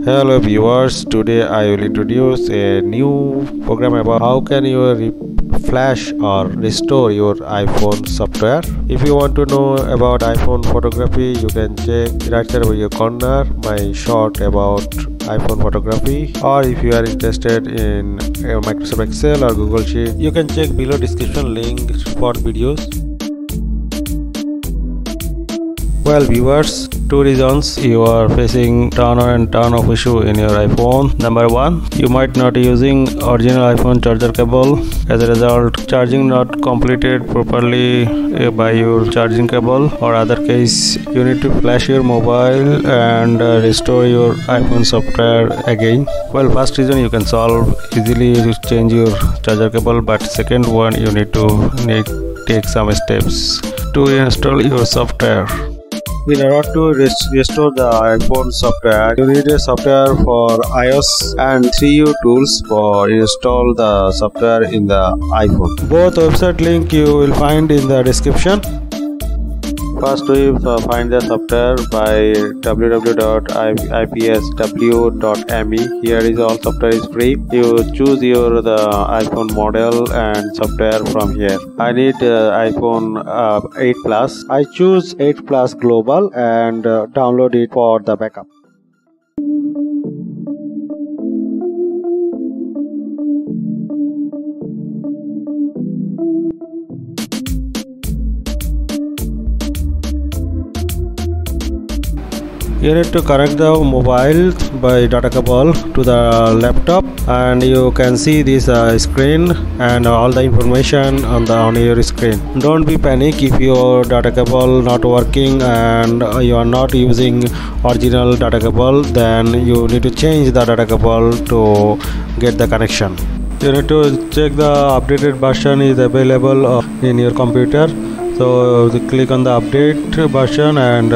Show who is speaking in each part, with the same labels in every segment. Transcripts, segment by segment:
Speaker 1: Hello viewers, today I will introduce a new program about how can you flash or restore your iPhone software. If you want to know about iPhone photography, you can check right there over your corner my short about iPhone photography, or if you are interested in Microsoft Excel or Google Sheet, you can check below description link for videos. Well viewers, two reasons you are facing turn on and turn off issue in your iPhone. Number one, you might not using original iPhone charger cable. As a result, charging not completed properly by your charging cable, or other case you need to flash your mobile and restore your iPhone software again. Well, first reason you can solve easily to change your charger cable, but second one you need to take some steps to install your software. In order to restore the iPhone software, you need a software for iOS and 3U tools for install the software in the iPhone. Both website link you will find in the description. First we find the software by www.ipsw.me. Here is all software is free. You choose the iPhone model and software from here. I need iPhone 8 Plus. I choose 8 Plus Global and download it for the backup. You need to connect the mobile by data cable to the laptop, and you can see this screen and all the information on your screen. Don't be panic if your data cable not working and you are not using original data cable. Then you need to change the data cable to get the connection. You need to check the updated version is available in your computer. So click on the update version, and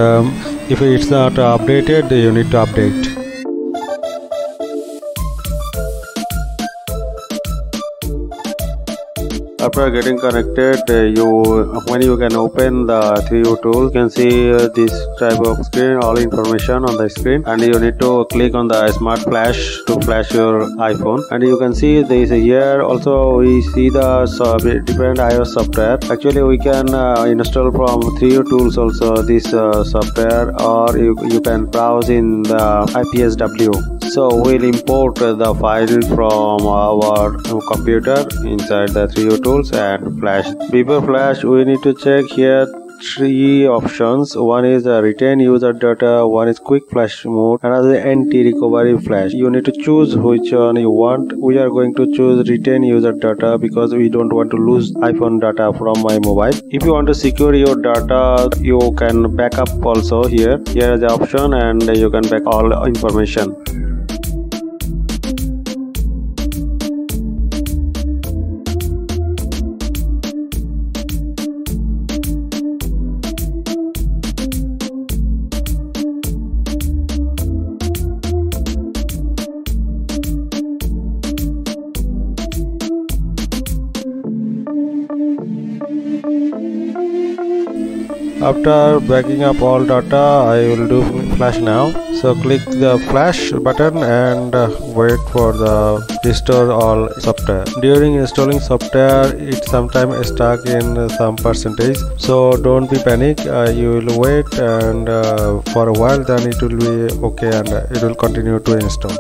Speaker 1: if it's not updated, you need to update. After getting connected, when you can open the 3U tool, you can see this type of screen, all information on the screen, and you need to click on the smart flash to flash your iPhone. And you can see this here also we see the different iOS software. Actually we can install from 3U tools also this software, or you can browse in the IPSW. So we'll import the file from our computer inside the 3U tools and flash. Before flash, we need to check here three options. One is retain user data, one is quick flash mode, another anti-recovery flash. You need to choose which one you want. We are going to choose retain user data because we don't want to lose iPhone data from my mobile. If you want to secure your data, you can backup also here. Here is the option, and you can back all information. After backing up all data, I will do flash now. So click the flash button and wait for the restore all software. During installing software, it sometimes stuck in some percentage. So don't be panic. You will wait, and for a while, then it will be okay, and it will continue to install.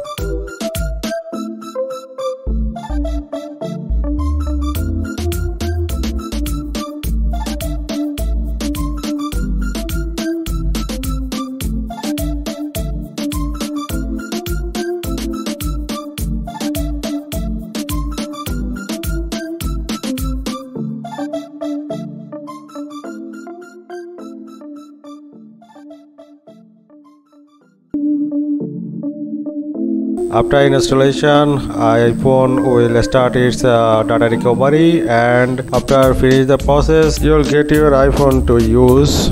Speaker 1: After installation, iPhone will start its data recovery, and after finish the process, you will get your iPhone to use.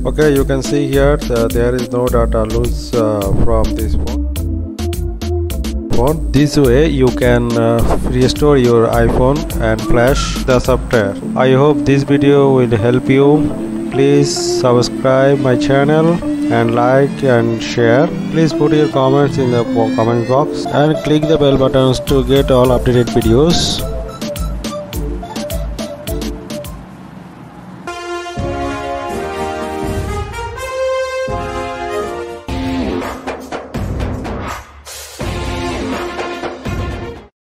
Speaker 1: Okay, you can see here there is no data loss from this phone. iPhone. This way you can restore your iPhone and flash the software. I hope this video will help you. Please subscribe my channel and like and share. Please put your comments in the comment box and click the bell buttons to get all updated videos.